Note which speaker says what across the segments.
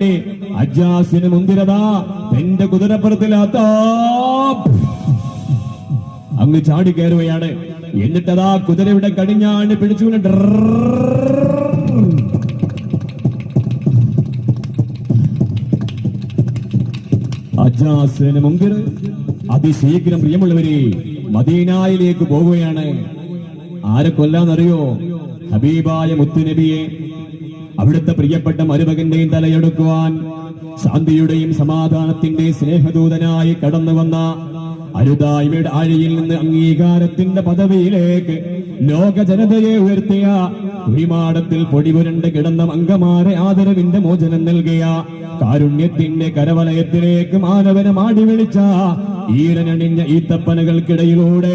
Speaker 1: അജ്ജാസിന് മുന്തിരത തന്റെ കുതിരപ്പുറത്തിലാത്ത അങ്ങ് ചാടി കയറുകയാണ്. എന്നിട്ടതാ കുതിരയുടെ കടിഞ്ഞാണ് പിടിച്ചുകൊണ്ട് അജ്ജാസിന് മുന്തിർ അതിശീഘ്രം പ്രിയമുള്ളവരെ മദീനായിലേക്ക് പോവുകയാണ്. ആരെ കൊല്ലാന്നറിയോ? ഹബീബായ മുത്തുനബിയെ, അവിടുത്തെ പ്രിയപ്പെട്ട മരുമകന്റെയും തലയെടുക്കുവാൻ ശാന്തിയുടെയും സമാധാനത്തിന്റെയും സ്നേഹദൂതനായി കടന്നു വന്ന അരുതായ്മയുടെ ആഴിയിൽ നിന്ന് അംഗീകാരത്തിന്റെ പദവിയിലേക്ക് ലോക ജനതയെ ഉയർത്തിയ കുഴിമാടത്തിൽ പൊടിപുരണ്ട് കിടന്ന അംഗമാരെ ആദരവിന്റെ മോചനം നൽകിയ കാരുണ്യത്തിന്റെ കരവലയത്തിലേക്ക് മാനവനെ മാടി വിളിച്ച ഈരനണിഞ്ഞ ഈത്തപ്പനകൾക്കിടയിലൂടെ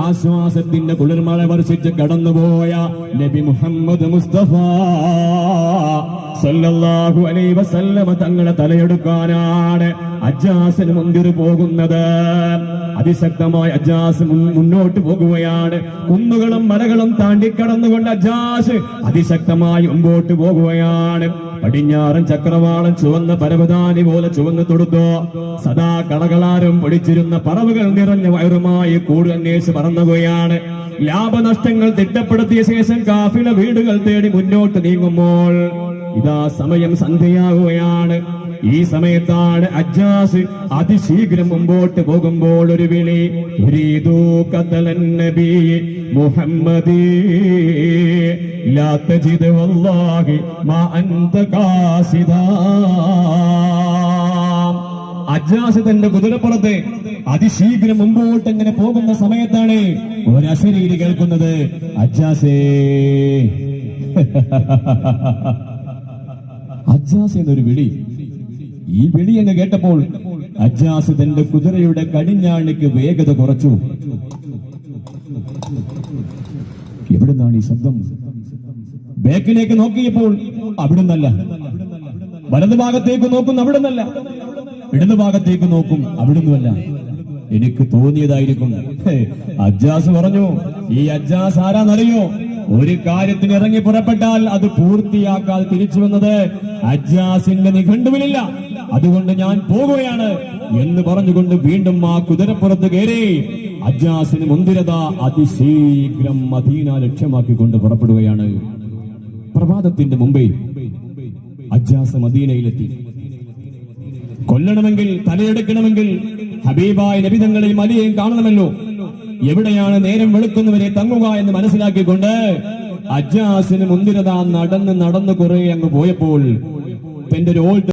Speaker 1: ആശ്വാസത്തിന്റെ കുളിർമഴ വർഷിച്ച് കടന്നുപോയ നബി മുഹമ്മദ് മുസ്തഫ സല്ലല്ലാഹു അലൈഹി വസല്ലമ തങ്ങളെ തലയെടുക്കാനാണ് അജ്ജാസിന് മുന്തിർ പോകുന്നത്. അതിശക്തമായ അജ്ജാസ് മുന്നോട്ട് പോകുകയാണ്. കുന്നുകളും മലകളും താണ്ടിക്കടന്നുകൊണ്ട് അജ്ജാസ് അതിശക്തമായി മുമ്പോട്ട് പോകുകയാണ്. പടിഞ്ഞാറൻ ചക്രവാളം ചുവന്ന പരവതാനി പോലെ ചുവന്ന് തൊടുത്തോ സദാ കളകളാരും പൊടിച്ചിരുന്ന പറവുകൾ നിറഞ്ഞ വയറുമായി കൂട് അന്വേഷിച്ച് പറന്നുകയാണ്. ലാഭനഷ്ടങ്ങൾ തിട്ടപ്പെടുത്തിയ ശേഷം കാഫില വീടുകൾ തേടി മുന്നോട്ട് നീങ്ങുമ്പോൾ ഇതാ സമയം സന്ധ്യയാകുകയാണ്. ഈ സമയത്താണ് അജ്ജാസ് അതിശീഘ്രം മുമ്പോട്ട് പോകുമ്പോൾ ഒരു വിളി, യുരീദു ഖത്ലൻ നബി മുഹമ്മദി ലാ തജിദ് വല്ലാഹി മാ അൻത ഖാസിദാ. അജ്ജാസ് തന്റെ കുതിരപ്പുറത്ത് അതിശീഘ്രം മുമ്പോട്ട് ഇങ്ങനെ പോകുന്ന സമയത്താണ് ഒരു അശരീരി കേൾക്കുന്നത്, അജ്ജാസേ അജ്ജാസ് എന്നൊരു വിളി. ഈ വിളി എന്ന് കേട്ടപ്പോൾ അജ്ജാസ് തന്റെ കുതിരയുടെ കടിഞ്ഞാണിക്ക് വേഗത കുറച്ചു. എവിടുന്നാണ് ഈ ശബ്ദം? ബേക്കിലേക്ക് നോക്കിയപ്പോൾ അവിടുന്നല്ല. വലതുഭാഗത്തേക്ക് നോക്കും, അവിടുന്നല്ല. ഇടതുഭാഗത്തേക്ക് നോക്കും, അവിടുന്നുമല്ല. എനിക്ക് തോന്നിയതായിരിക്കും. അജ്ജാസ് പറഞ്ഞു, ഈ അജ്ജാസ് ആരാന്നറിയോ? ഒരു കാര്യത്തിന് ഇറങ്ങി പുറപ്പെട്ടാൽ അത് പൂർത്തിയാക്കാതെ തിരിച്ചു വന്നത് അജ്ജാസിന്റെ നിഘണ്ടുവിലില്ല. അതുകൊണ്ട് ഞാൻ പോകുകയാണ് എന്ന് പറഞ്ഞുകൊണ്ട് വീണ്ടും ആ കുതിരപ്പുറത്ത് കയറി അജ്ജാസിന് മുന്തിരത അതിശീഘ്രം മദീന ലക്ഷ്യമാക്കിക്കൊണ്ട് പുറപ്പെടുകയാണ്. പ്രഭാതത്തിന്റെ മുമ്പേ അജ്ജാസ് മദീനയിലെത്തി. കൊല്ലണമെങ്കിൽ, തലയെടുക്കണമെങ്കിൽ ഹബീബായ നബി തങ്ങളെയും അലിയെയും കാണണമല്ലോ. എവിടെയാണ് നേരം വെളുക്കുന്നവരെ തങ്ങുക എന്ന് മനസ്സിലാക്കിക്കൊണ്ട് അജ്ജാസിന് മുന്തിരത നടന്ന് കുറെ അങ്ങ് പോയപ്പോൾ തന്റെ ഒരു